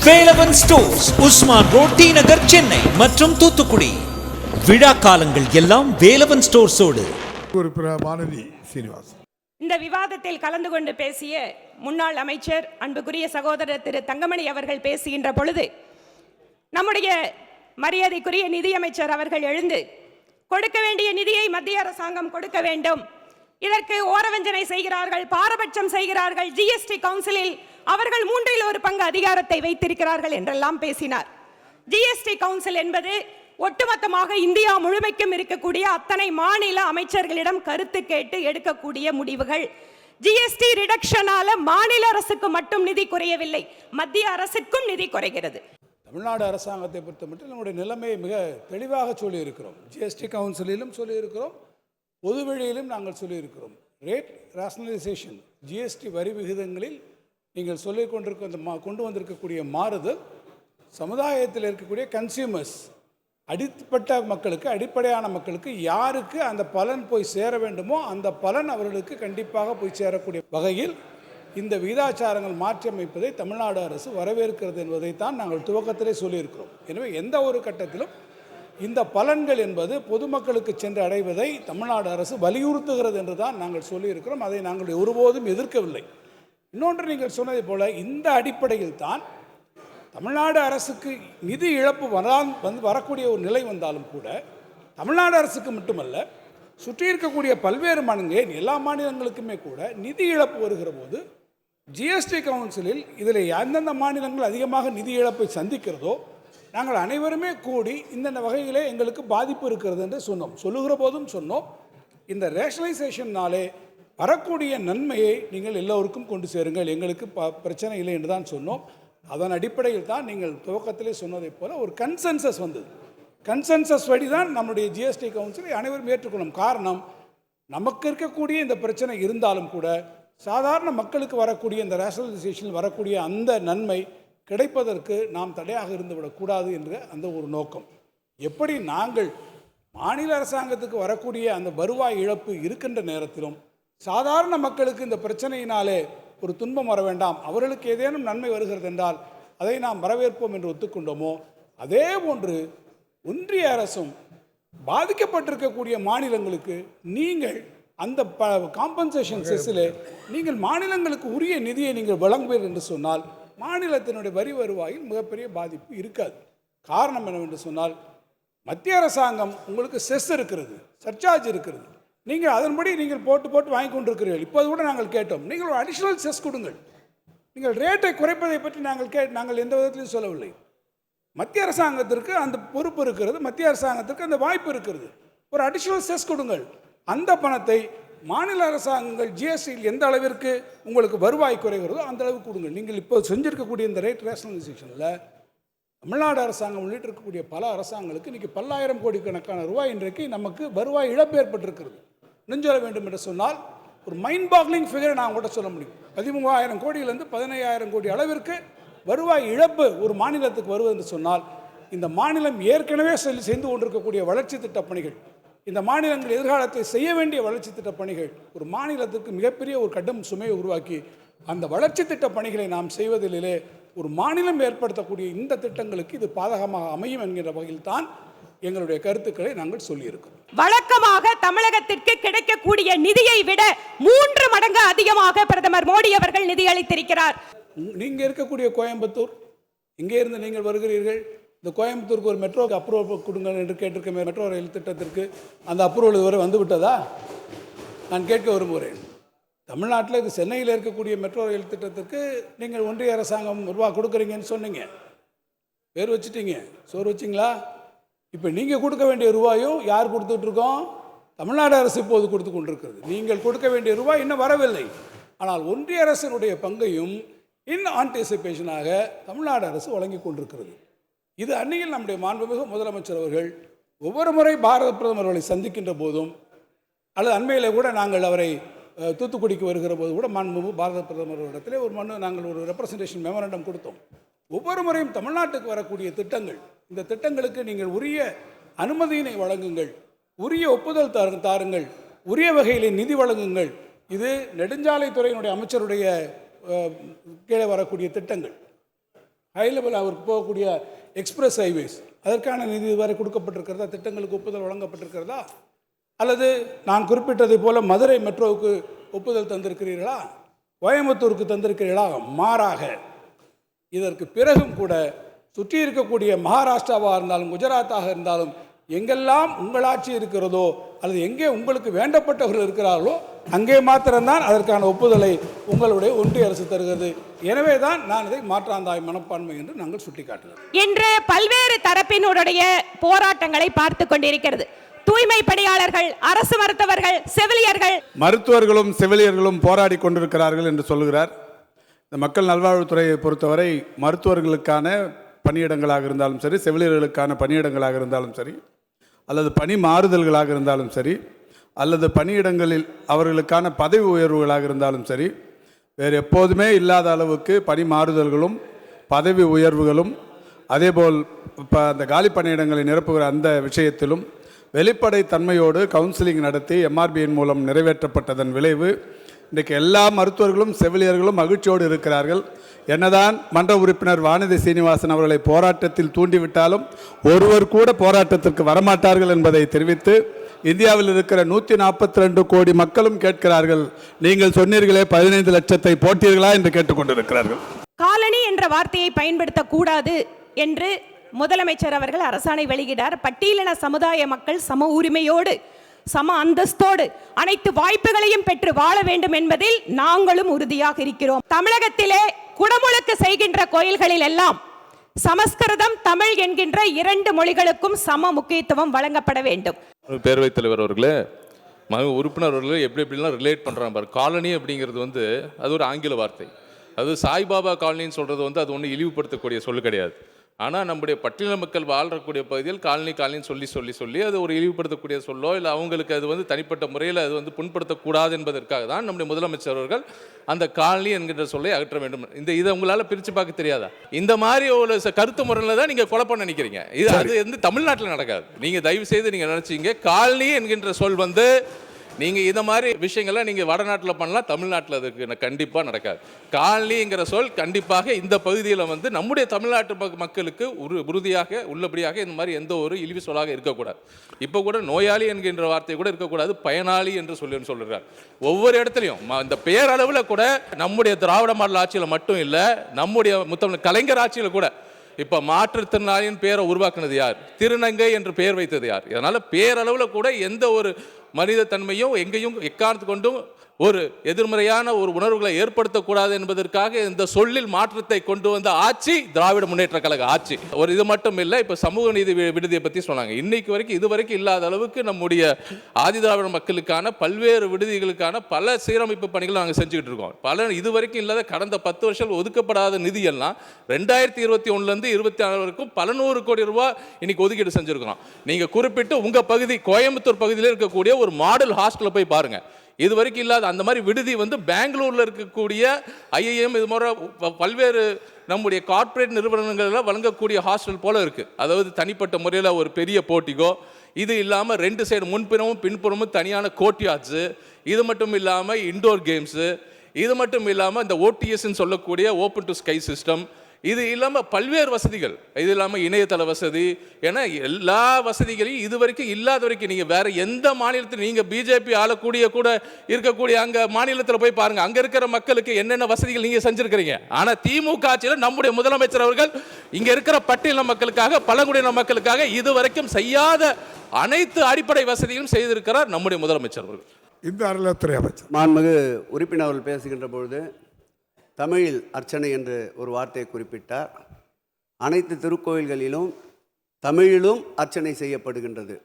Velavan stores, Usman road, T Nagar, Chennai மற்றும் தூத்துக்குடி. விழா காலங்கள் எல்லாம் வேலவன் ஸ்டோர்ஸோடு. மாணவி சீனிவாசன். இந்த விவாதத்தில் கலந்து கொண்டு பேசிய முன்னாள் அமைச்சர் அன்புக்குரிய சகோதரர் திரு தங்கமணி அவர்கள் பேசுகின்ற பொழுது நம்முடைய மரியாதைக்குரிய நிதியமைச்சர் அவர்கள் எழுந்து கொடுக்க வேண்டிய நிதியை மத்திய அரசாங்கம் கொடுக்க வேண்டும், இதற்கு ஓரவஞ்சனை செய்கிறார்கள், பாரபட்சம் செய்கிறார்கள், ஜிஎஸ்டி கவுன்சிலில் அவர்கள் 1/3 அதிகாரத்தை வைத்திருக்கிறார்கள் என்றெல்லாம் பேசினார். ஜிஎஸ்டி கவுன்சில் என்பது ஒட்டுமொத்தமாக இந்தியா முழுமைக்கும் இருக்கக்கூடிய அத்தனை மாநில அமைச்சர்களிடம் கருத்து கேட்டு எடுக்கக்கூடிய முடிவுகள். ஜிஎஸ்டி ரிடக்ஷனால மாநில அரசுக்கு மட்டும் நிதி குறையவில்லை, மத்திய அரசுக்கும் நிதி குறைகிறது. தமிழ்நாடு அரசாங்கத்தை பொறுத்த மட்டும் நம்முடைய நிலைமையை மிக தெளிவாக சொல்லியிருக்கிறோம். ஜிஎஸ்டி கவுன்சிலிலும் சொல்லியிருக்கிறோம், பொதுவெளியிலும் நாங்கள் சொல்லியிருக்கிறோம். ரேட் ரேஷனலைசேஷன், ஜிஎஸ்டி வரி விகிதங்களில் நீங்கள் சொல்லிக் கொண்டு வந்திருக்கக்கூடிய மாறுதல் சமுதாயத்தில் இருக்கக்கூடிய கன்சியூமர்ஸ், அடிப்பட்ட மக்களுக்கு, அடிப்படையான மக்களுக்கு யாருக்கு அந்த பலன் போய் சேர வேண்டுமோ அந்த பலன் அவர்களுக்கு கண்டிப்பாக போய் சேரக்கூடிய வகையில் இந்த விகிதாச்சாரங்கள் மாற்றியமைப்பதை தமிழ்நாடு அரசு வரவேற்கிறது என்பதைத்தான் நாங்கள் துவக்கத்திலே சொல்லியிருக்கிறோம். எனவே எந்த ஒரு கட்டத்திலும் இந்த பலன்கள் என்பது பொதுமக்களுக்கு சென்று அடைவதை தமிழ்நாடு அரசு வலியுறுத்துகிறது என்று தான் நாங்கள் சொல்லியிருக்கிறோம். அதை நாங்கள் ஒருபோதும் எதிர்க்கவில்லை. இன்னொன்று, நீங்கள் சொன்னதை போல இந்த அடிப்படையில் தான் தமிழ்நாடு அரசுக்கு நிதி இழப்பு வரக்கூடிய ஒரு நிலை வந்தாலும் கூட தமிழ்நாடு அரசுக்கு மட்டுமல்ல, சுற்றி இருக்கக்கூடிய பல்வேறு மாநிலங்கள், எல்லா மாநிலங்களுக்குமே கூட நிதி இழப்பு வருகிற போது ஜிஎஸ்டி கவுன்சிலில் இதில் எந்தெந்த மாநிலங்கள் அதிகமாக நிதி இழப்பை சந்திக்கிறதோ நாங்கள் அனைவருமே கூடி இந்த வகையிலே எங்களுக்கு பாதிப்பு இருக்கிறது என்று சொல்லுகிற போதும் சொன்னோம். இந்த ரேஷனலைசேஷன்னாலே வரக்கூடிய நன்மையை நீங்கள் எல்லோருக்கும் கொண்டு சேருங்கள், எங்களுக்கு பிரச்சனை இல்லை என்று தான் சொன்னோம். அதன் அடிப்படையில் தான் நீங்கள் துவக்கத்திலே சொன்னதைப் போல ஒரு கன்சென்சஸ் வந்தது. கன்சென்சஸ் படி தான் நம்முடைய ஜிஎஸ்டி கவுன்சிலை அனைவரும் ஏற்றுக்கொள்ளும். காரணம், நமக்கு இருக்கக்கூடிய இந்த பிரச்சனை இருந்தாலும் கூட சாதாரண மக்களுக்கு வரக்கூடிய இந்த ரேஷனலைசேஷனில் வரக்கூடிய அந்த நன்மை கிடைப்பதற்கு நாம் தடையாக இருந்துவிடக்கூடாது என்ற அந்த ஒரு நோக்கம். எப்படி நாங்கள் மாநில அரசாங்கத்துக்கு வரக்கூடிய அந்த வருவாய் இழப்பு இருக்கின்ற நேரத்திலும் சாதாரண மக்களுக்கு இந்த பிரச்சனையினாலே ஒரு துன்பம் வர வேண்டாம், அவர்களுக்கு ஏதேனும் நன்மை வருகிறது என்றால் அதை நாம் வரவேற்போம் என்று ஒத்துக்கொண்டோமோ, அதே போன்று ஒன்றிய அரசும் பாதிக்கப்பட்டிருக்கக்கூடிய மாநிலங்களுக்கு நீங்கள் அந்த காம்பன்சேஷன் செஸ்ஸில் நீங்கள் மாநிலங்களுக்கு உரிய நிதியை நீங்கள் வழங்குவீர்கள் என்று சொன்னால் மாநிலத்தினுடைய வரி வருவாயில் மிகப்பெரிய பாதிப்பு இருக்காது. காரணம் என்னவென்று சொன்னால், மத்திய அரசாங்கம் உங்களுக்கு செஸ் இருக்கிறது, சர்சார்ஜ் இருக்கிறது, நீங்கள் அதன்படி நீங்கள் போட்டு வாங்கி கொண்டிருக்கிறீர்கள். இப்போது கூட நாங்கள் கேட்டோம், நீங்கள் ஒரு அடிஷ்னல் செஸ் கொடுங்கள். நீங்கள் ரேட்டை குறைப்பதை பற்றி நாங்கள் எந்த விதத்திலையும் சொல்லவில்லை. மத்திய அரசாங்கத்திற்கு அந்த பொறுப்பு இருக்கிறது, மத்திய அரசாங்கத்திற்கு அந்த வாய்ப்பு இருக்கிறது. ஒரு அடிஷ்னல் செஸ் கொடுங்கள். அந்த பணத்தை மாநில அரசாங்கங்கள் ஜிஎஸ்டியில் எந்த அளவிற்கு உங்களுக்கு வருவாய் குறைகிறதோ அந்த அளவுக்கு கொடுங்கள். நீங்கள் இப்போ செஞ்சிருக்கக்கூடிய இந்த ரேட் ரேஷனலைசேஷனில் தமிழ்நாடு அரசாங்கம் உள்ளிட்டு இருக்கக்கூடிய பல அரசாங்கங்களுக்கு இன்றைக்கி பல்லாயிரம் கோடி கணக்கான ரூபாய் இன்றைக்கு நமக்கு வருவாய் இழப்பு ஏற்பட்டிருக்கிறது. நெஞ்சொல்ல வேண்டும் என்று சொன்னால் ஒரு மைண்ட் பாக்லிங் ஃபிகரை நான் கூட சொல்ல முடியும். 13,000 கோடியிலிருந்து 15,000 கோடி அளவிற்கு வருவாய் இழப்பு ஒரு மாநிலத்துக்கு வருவது என்று சொன்னால், இந்த மாநிலம் ஏற்கனவே செய்து கொண்டிருக்கக்கூடிய வளர்ச்சி திட்டப் பணிகள், இந்த மாநிலங்கள் எதிர்காலத்தில் செய்ய வேண்டிய வளர்ச்சி திட்டப் பணிகள் ஒரு மாநிலத்துக்கு மிகப்பெரிய ஒரு கடும் சுமையை உருவாக்கி அந்த வளர்ச்சி திட்டப் பணிகளை நாம் செய்வதிலே ஒரு மாநிலம் ஏற்படுத்தக்கூடிய இந்த திட்டங்களுக்கு இது பாதகமாக அமையும் என்கிற வகையில் தான் எங்களுடைய கருத்துக்களை நாங்கள் சொல்லியிருக்கிறோம். வழக்கமாக தமிழகத்திற்கு கிடைக்கக்கூடிய நிதியை விட 3 மடங்கு அதிகமாக பிரதமர் மோடி அவர்கள் நிதி அளித்திருக்கிறார். நீங்கள் இருக்கக்கூடிய கோயம்புத்தூர், இங்கே இருந்து நீங்கள் வருகிறீர்கள், இந்த கோயம்புத்தூருக்கு ஒரு மெட்ரோக்கு அப்ரூவல் கொடுங்க என்று கேட்டிருக்க மெட்ரோ ரயில் திட்டத்திற்கு அந்த அப்ரூவல் இதுவரை வந்து விட்டதா? நான் கேட்க விரும்புகிறேன். தமிழ்நாட்டில் இது சென்னையில் இருக்கக்கூடிய மெட்ரோ ரயில் திட்டத்திற்கு நீங்கள் ஒன்றிய அரசாங்கம் ரூபா கொடுக்குறீங்கன்னு சொன்னீங்க, பேர் வச்சுட்டீங்க, சோறு வச்சிங்களா? இப்போ நீங்கள் கொடுக்க வேண்டிய ரூபாயும் யார் கொடுத்துட்ருக்கோம்? தமிழ்நாடு அரசு இப்போது கொடுத்து கொண்டிருக்கிறது. நீங்கள் கொடுக்க வேண்டிய ரூபாய் இன்னும் வரவில்லை. ஆனால் ஒன்றிய அரசினுடைய பங்கையும் இன் ஆன்டிசிபேஷனாக தமிழ்நாடு அரசு வழங்கி கொண்டிருக்கிறது. இது அன்னையில் நம்முடைய மாண்புமிகு முதலமைச்சர் அவர்கள் ஒவ்வொரு முறை பாரத பிரதமர் அவர்களை சந்திக்கின்ற போதும், அல்லது அண்மையில் கூட நாங்கள் அவரை தூத்துக்குடிக்கு வருகிற போது கூட மாண்புமிகு பாரத பிரதமர் இடத்திலே ஒரு நாங்கள் ஒரு ரெப்ரசன்டேஷன் மெமரண்டம் கொடுத்தோம். ஒவ்வொரு முறையும் தமிழ்நாட்டுக்கு வரக்கூடிய திட்டங்கள், இந்த திட்டங்களுக்கு நீங்கள் உரிய அனுமதியினை வழங்குங்கள், உரிய ஒப்புதல் தாருங்கள், உரிய வகையில் நிதி வழங்குங்கள். இது நெடுஞ்சாலைத்துறையினுடைய அமைச்சருடைய கீழே வரக்கூடிய திட்டங்கள், ஹை லெவல் அவருக்கு போகக்கூடிய எக்ஸ்பிரஸ் ஹைவேஸ், அதற்கான நிதி இதுவரை கொடுக்கப்பட்டிருக்கிறதா? திட்டங்களுக்கு ஒப்புதல் வழங்கப்பட்டிருக்கிறதா? அல்லது நான் குறிப்பிட்டதை போல மதுரை மெட்ரோவுக்கு ஒப்புதல் தந்திருக்கிறீர்களா? கோயம்புத்தூருக்கு தந்திருக்கிறீர்களா? மாறாக இதற்கு பிறகும் கூட சுற்றி இருக்கக்கூடிய மகாராஷ்டிராவாக இருந்தாலும் குஜராத்தாக இருந்தாலும் எங்கெல்லாம் உங்கள் ஆட்சி இருக்கிறதோ அல்லது எங்கே உங்களுக்கு வேண்டப்பட்டவர்கள் இருக்கிறார்களோ அங்கே மாத்திரம்தான் அதற்கான ஒப்புதலை உங்களுடைய ஒன்றிய அரசு தருகிறது. எனவே தான் நான் இதை மாற்றாந்தாய் மனப்பான்மை என்று நாங்கள் சுட்டிக்காட்டுகிறோம். இன்று பல்வேறு தரப்பினருடைய போராட்டங்களை பார்த்து கொண்டிருக்கிறது. தூய்மை பணியாளர்கள், அரசு மருத்துவர்கள், செவிலியர்கள், மருத்துவர்களும் செவிலியர்களும் போராடி கொண்டிருக்கிறார்கள் என்று சொல்லுகிறார். இந்த மக்கள் நல்வாழ்வுத்துறையை பொறுத்தவரை மருத்துவர்களுக்கான பணியிடங்களாக இருந்தாலும் சரி, செவிலியர்களுக்கான பணியிடங்களாக இருந்தாலும் சரி, அல்லது பணி மாறுதல்களாக இருந்தாலும் சரி, அல்லது பணியிடங்களில் அவர்களுக்கான பதவி உயர்வுகளாக இருந்தாலும் சரி, வேறு எப்போதுமே இல்லாத அளவுக்கு பணி மாறுதல்களும் பதவி உயர்வுகளும், அதேபோல் இப்போ அந்த காலி பணியிடங்களை நிரப்புகிற அந்த விஷயத்திலும் வெளிப்படை தன்மையோடு கவுன்சிலிங் நடத்தி எம்ஆர்பியின் மூலம் நிறைவேற்றப்பட்டதன் விளைவு இன்றைக்கு எல்லா மருத்துவர்களும் செவிலியர்களும் மகிழ்ச்சியோடு இருக்கிறார்கள். என்னதான் மன்ற உறுப்பினர் வானதி சீனிவாசன் அவர்களை போராட்டத்தில் தூண்டிவிட்டாலும் ஒருவர் கூட போராட்டத்திற்கு வரமாட்டார்கள் என்பதை தெரிவித்து, இந்தியாவில் இருக்கிற 142 கோடி மக்களும் கேட்கிறார்கள், நீங்கள் சொன்னீர்களே 15 லட்சத்தை போட்டீர்களா என்று கேட்டுக்கொண்டிருக்கிறார்கள். காலனி என்ற வார்த்தையை பயன்படுத்தக்கூடாது என்று முதலமைச்சர் அவர்கள் அரசாணை வெளியிட்டார். பட்டியலின சமுதாய மக்கள் சம உரிமையோடு, சம அந்தஸ்தோடு அனைத்து வாய்ப்புகளையும் பெற்று வாழ வேண்டும் என்பதில் நாங்களும் உறுதியாக இருக்கிறோம். தமிழகத்திலே குடமுழுக்கு செய்கின்ற கோயில்களில் எல்லாம் சமஸ்கிருதம், தமிழ் என்கின்ற 2 மொழிகளுக்கும் சம முக்கியத்துவம் வழங்கப்பட வேண்டும். பேரவைத் தலைவர் அவர்களே, உறுப்பினர் அவர்கள் எப்படி எப்படிலாம் ரிலேட் பண்ணுறாங்க பாரு. காலனி அப்படிங்கிறது அது ஒரு ஆங்கில வார்த்தை. அது சாய்பாபா காலனின்னு சொல்கிறது அது ஒன்றும் இழிவுபடுத்தக்கூடிய சொல்லு கிடையாது. ஆனால் நம்முடைய பட்டியல மக்கள் வாழ்றக்கூடிய பகுதியில் காலனின்னு சொல்லி அது ஒரு இழிவுபடுத்தக்கூடிய சொல்லோ இல்லை அவங்களுக்கு அது தனிப்பட்ட முறையில் அது புண்படுத்தக்கூடாது என்பதற்காக தான் நம்முடைய முதலமைச்சர் அவர்கள் அந்த காலனி என்கின்ற சொல்லை அகற்ற வேண்டும். இதை உங்களால் பிரித்து பார்க்க தெரியாதா? இந்த மாதிரி ஒரு கருத்து முறையில் தான் நீங்கள் கொலை பண்ண நினைக்கிறீங்க. அது தமிழ்நாட்டில் நடக்காது. நீங்கள் தயவு செய்து நீங்கள் நினச்சிங்க காலனி என்கின்ற சொல் நீங்கள் இந்த மாதிரி விஷயங்கள்லாம் நீங்கள் வடநாட்டில் பண்ணலாம், தமிழ்நாட்டில் அதுக்கு கண்டிப்பாக நடக்காது. காலனிங்கிற சொல் கண்டிப்பாக இந்த பகுதியில் நம்முடைய தமிழ்நாட்டு மக்களுக்கு உறுதியாக உள்ளபடியாக இந்த மாதிரி எந்த ஒரு இழிவு சொல்லாக இருக்கக்கூடாது. இப்போ கூட நோயாளி என்கின்ற வார்த்தை கூட இருக்கக்கூடாது, பயனாளி என்று சொல்லுறார். ஒவ்வொரு இடத்துலையும் இந்த பேரளவில் கூட நம்முடைய திராவிட மாடல் ஆட்சியில் மட்டும் இல்லை, நம்முடைய முத்தமிழ் கலைஞர் ஆட்சியில் கூட இப்போ மாற்றுத்திறனாளியின் பேரை உருவாக்குனது யார்? திருநங்கை என்று பெயர் வைத்தது யார்? இதனால் பேரளவில் கூட எந்த ஒரு மனித தன்மையும் எங்கேயும் எக்காரணத்து கொண்டும் ஒரு எதிர்மறையான ஒரு உணர்வுகளை ஏற்படுத்தக்கூடாது என்பதற்காக இந்த சொல்லில் மாற்றத்தை கொண்டு வந்த ஆட்சி திராவிட முன்னேற்ற கழக ஆட்சி. ஒரு இது மட்டும் இல்லை, இப்போ சமூக நீதி விடுதியை பற்றி சொன்னாங்க. இன்னைக்கு இதுவரைக்கும் இல்லாத அளவுக்கு நம்முடைய ஆதி திராவிட மக்களுக்கான பல்வேறு விடுதிகளுக்கான பல சீரமைப்பு பணிகள் நாங்கள் செஞ்சுக்கிட்டு இருக்கோம். இதுவரைக்கும் இல்லாத கடந்த 10 வருஷங்கள் ஒதுக்கப்படாத நிதியெல்லாம் 2021 24 வரைக்கும் பல 100 கோடி ரூபாய் இன்னைக்கு ஒதுக்கீடு செஞ்சிருக்கிறோம். நீங்கள் குறிப்பிட்டு உங்கள் பகுதி கோயம்புத்தூர் பகுதியில் இருக்கக்கூடிய ஒரு மாடல் ஹாஸ்டலில் போய் பாருங்க. இது வரைக்கும் இல்லாத அந்த மாதிரி விடுதி பெங்களூரில் இருக்கக்கூடிய ஐஐஎம் இது மாதிரி பல்வேறு நம்முடைய கார்ப்பரேட் நிறுவனங்களில் வழங்கக்கூடிய ஹாஸ்டல் போல இருக்குது. அதாவது தனிப்பட்ட முறையில் ஒரு பெரிய போட்டிகோ, இது இல்லாமல் 2 சைடு முன்புறமும் பின்புறமும் தனியான கோர்ட்யார்ட்ஸு, இது மட்டும் இல்லாமல் இன்டோர் கேம்ஸு, இது மட்டும் இல்லாமல் இந்த ஓடிஎஸ்ன்னு சொல்லக்கூடிய ஓப்பன் டு ஸ்கை சிஸ்டம், இது இல்லாமல் பல்வேறு வசதிகள், இது இல்லாமல் இணையதள வசதி என எல்லா வசதிகளையும் இது வரைக்கும் இல்லாத வரைக்கும் நீங்கள் வேறு எந்த மாநிலத்தில் நீங்கள் பிஜேபி ஆளக்கூடிய கூட இருக்கக்கூடிய அங்கே மாநிலத்தில் போய் பாருங்கள், அங்கே இருக்கிற மக்களுக்கு என்னென்ன வசதிகள் நீங்கள் செஞ்சுருக்கிறீங்க. ஆனால் திமுக ஆட்சியில் நம்முடைய முதலமைச்சர் அவர்கள் இங்கே இருக்கிற பட்டியலின மக்களுக்காக, பழங்குடியின மக்களுக்காக இது வரைக்கும் செய்யாத அனைத்து அடிப்படை வசதிகளும் செய்திருக்கிறார் நம்முடைய முதலமைச்சர் அவர்கள். இந்த அறநிலையத்துறை அமைச்சர் மாண்புமிகு உறுப்பினர்கள் பேசுகின்ற பொழுது தமிழில் அர்ச்சனை என்று ஒரு வார்த்தையை குறிப்பிட்டார். அனைத்து திருக்கோயில்களிலும் தமிழிலும் அர்ச்சனை செய்யப்படுகின்றது.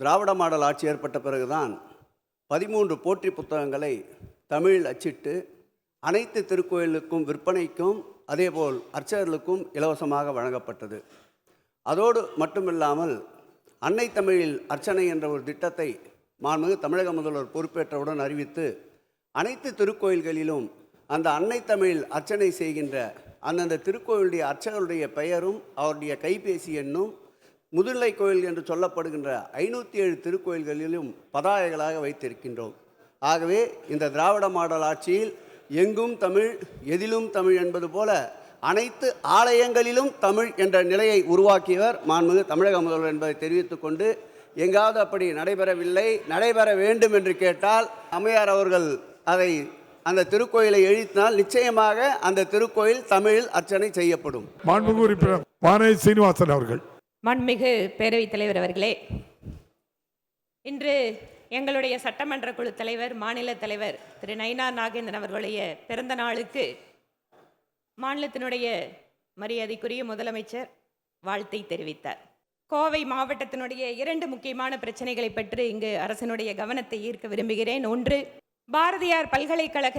திராவிட மாடல் ஆட்சி ஏற்பட்ட பிறகுதான் 13 போற்றி புத்தகங்களை தமிழில் அச்சிட்டு அனைத்து திருக்கோயிலுக்கும் விற்பனைக்கும் அதேபோல் அர்ச்சகர்களுக்கும் இலவசமாக வழங்கப்பட்டது. அதோடு மட்டுமில்லாமல் அன்னை தமிழில் அர்ச்சனை என்ற ஒரு திட்டத்தை மாண்புமிகு தமிழக முதல்வர் பொறுப்பேற்றவுடன் அறிவித்து அனைத்து திருக்கோயில்களிலும் அந்த அன்னை தமிழில் அர்ச்சனை செய்கின்ற அந்தந்த திருக்கோயிலுடைய அர்ச்சகருடைய பெயரும் அவருடைய கைபேசி எண்ணும் முதுநிலை கோயில் என்று சொல்லப்படுகின்ற 507 திருக்கோயில்களிலும் பதாகைகளாக வைத்திருக்கின்றோம். ஆகவே இந்த திராவிட மாடல் ஆட்சியில் எங்கும் தமிழ் எதிலும் தமிழ் என்பது போல அனைத்து ஆலயங்களிலும் தமிழ் என்ற நிலையை உருவாக்கியவர் மாண்புமிகு தமிழக முதல்வர் என்பதை தெரிவித்துக் கொண்டு, எங்காவது அப்படி நடைபெறவில்லை, நடைபெற வேண்டும் என்று கேட்டால் அம்மையார் அவர்கள் அதை அந்த திருக்கோயிலை எழுதினால் நிச்சயமாக அந்த திருக்கோயில் தமிழில் அர்ச்சனை செய்யப்படும். மாண்புமிகு உறுப்பினர் வானதி சீனிவாசன் அவர்கள். மாண்புமிகு பேரவைத் தலைவர் அவர்களே, இன்று எங்களுடைய சட்டமன்ற குழு தலைவர், மாநில தலைவர் திரு நயினார் நாகேந்திரன் அவர்களுடைய பிறந்த நாளுக்கு மாநிலத்தினுடைய மரியாதைக்குரிய முதலமைச்சர் வாழ்த்தை தெரிவித்தார். கோவை மாவட்டத்தினுடைய 2 முக்கியமான பிரச்சனைகளை பற்றி இங்கு அரசினுடைய கவனத்தை ஈர்க்க விரும்புகிறேன். ஒன்று, பாரதியார் பல்கலைக்கழக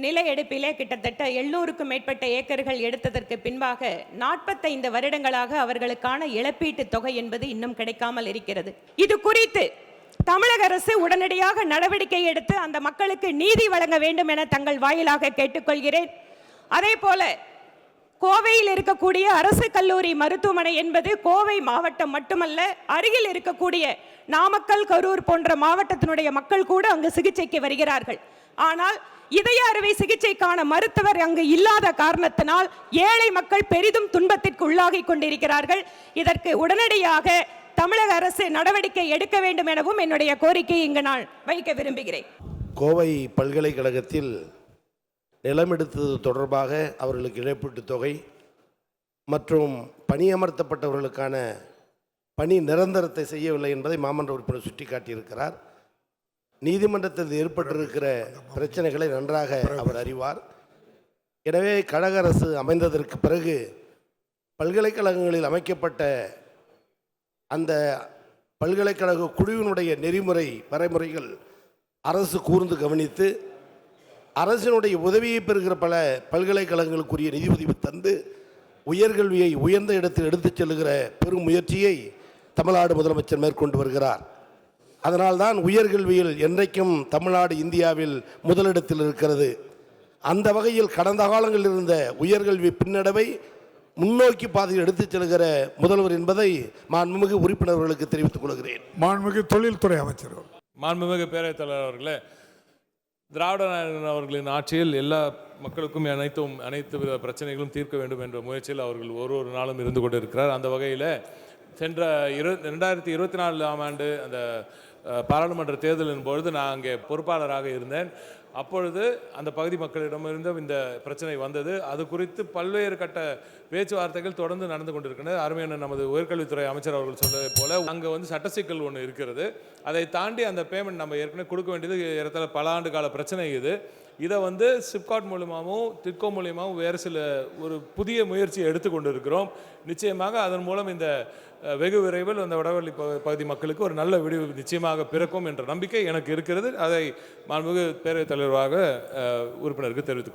நில எடுப்பிலே கிட்டத்தட்ட 700க்கும் மேற்பட்ட ஏக்கர்கள் எடுத்ததற்கு பின்பாக 45 வருடங்களாக அவர்களுக்கான இழப்பீட்டு தொகை என்பது இன்னும் கிடைக்காமல் இருக்கிறது. இது குறித்து தமிழக அரசு உடனடியாக நடவடிக்கை எடுத்து அந்த மக்களுக்கு நீதி வழங்க வேண்டும் என தங்கள் வாயிலாக கேட்டுக்கொள்கிறேன். அதே போல கோவையில் இருக்கக்கூடிய அரசு கல்லூரி மருத்துவமனை என்பது கோவை மாவட்டம் மட்டுமல்ல, அருகில் இருக்கக்கூடிய நாமக்கல், கரூர் போன்ற மாவட்டத்தினுடைய மக்கள் கூட அங்கு சிகிச்சைக்கு வருகிறார்கள். ஆனால் இதய அறுவை சிகிச்சைக்கான மருத்துவர் அங்கு இல்லாத காரணத்தினால் ஏழை மக்கள் பெரிதும் துன்பத்திற்கு உள்ளாகி கொண்டிருக்கிறார்கள். இதற்கு உடனடியாக தமிழக அரசு நடவடிக்கை எடுக்க வேண்டும் எனவும் என்னுடைய கோரிக்கையை இங்கு நான் வைக்க விரும்புகிறேன். கோவை பல்கலைக்கழகத்தில் நிலம் எடுத்தது தொடர்பாக அவர்களுக்கு இழப்பீட்டு தொகை மற்றும் பணியமர்த்தப்பட்டவர்களுக்கான பணி நிரந்தரத்தை செய்யவில்லை என்பதை மாமன்ற உறுப்பினர் சுட்டிக்காட்டியிருக்கிறார். நீதிமன்றத்தில் ஏற்பட்டிருக்கிற பிரச்சனைகளை நன்றாக அவர் அறிவார். எனவே கழக அரசு அமைந்ததற்கு பிறகு பல்கலைக்கழகங்களில் அமைக்கப்பட்ட அந்த பல்கலைக்கழக குழுவினுடைய நெறிமுறை வரைமுறைகள் அரசு கூர்ந்து கவனித்து அரசினுடைய உதவியை பெறுகிற பல பல்கலைக்கழகங்களுக்குரிய நிதி உதவி தந்து உயர்கல்வியை உயர்ந்த இடத்தில் எடுத்துச் செல்லுகிற பெரும் முயற்சியை தமிழ்நாடு முதலமைச்சர் மேற்கொண்டு வருகிறார். அதனால்தான் உயர்கல்வியில் என்றைக்கும் தமிழ்நாடு இந்தியாவில் முதலிடத்தில் இருக்கிறது. அந்த வகையில் கடந்த காலங்களில் இருந்த உயர்கல்வி பின்னடைவை முன்னோக்கி பாதையில் எடுத்துச் செல்கிற முதல்வர் என்பதை மாண்புமிகு உறுப்பினர்களுக்கு தெரிவித்துக் கொள்கிறேன். மாண்புமிகு தொழில்துறை அமைச்சர். மாண்புமிகு பேரவைத் தலைவர் அவர்களே, திராவிட நாயகன் அவர்களின் ஆட்சியில் எல்லா மக்களுக்கும் அனைத்து வித பிரச்சனைகளும் தீர்க்க வேண்டும் என்ற முயற்சியில் அவர்கள் ஒரு நாளும் இருந்து கொண்டிருக்கிறார். அந்த வகையில் சென்ற 2024ஆம் ஆண்டு அந்த பாராளுமன்ற தேர்தலின் பொழுது நான் அங்கே பொறுப்பாளராக இருந்தேன். அப்பொழுது அந்த பகுதி மக்களிடமிருந்து இந்த பிரச்சனை வந்தது. அது குறித்து பல்வேறு கட்ட பேச்சுவார்த்தைகள் தொடர்ந்து நடந்து கொண்டிருக்கின்றன. அருமையான நமது உயர்கல்வித்துறை அமைச்சர் அவர்கள் சொன்னதை போல அங்கே சட்ட சிக்கல் ஒன்று இருக்கிறது. அதை தாண்டி அந்த பேமெண்ட் நம்ம ஏற்கனவே கொடுக்க வேண்டியது ஏறத்தாழ பல ஆண்டு கால பிரச்சனை இது. இதை சிப்காட் மூலியமாகவும் டிட்கோ மூலியமாகவும் வேறு சில ஒரு புதிய முயற்சியை எடுத்துக்கொண்டு இருக்கிறோம். நிச்சயமாக அதன் மூலம் இந்த வெகு விரைவில் அந்த வடவள்ளி பகுதி மக்களுக்கு ஒரு நல்ல விடிவு நிச்சயமாக பிறக்கும் என்ற நம்பிக்கை எனக்கு இருக்கிறது. அதை மாண்புமிகு பேரவைத் தலைவராக உறுப்பினருக்கு தெரிவித்துக் கொள்கிறேன்.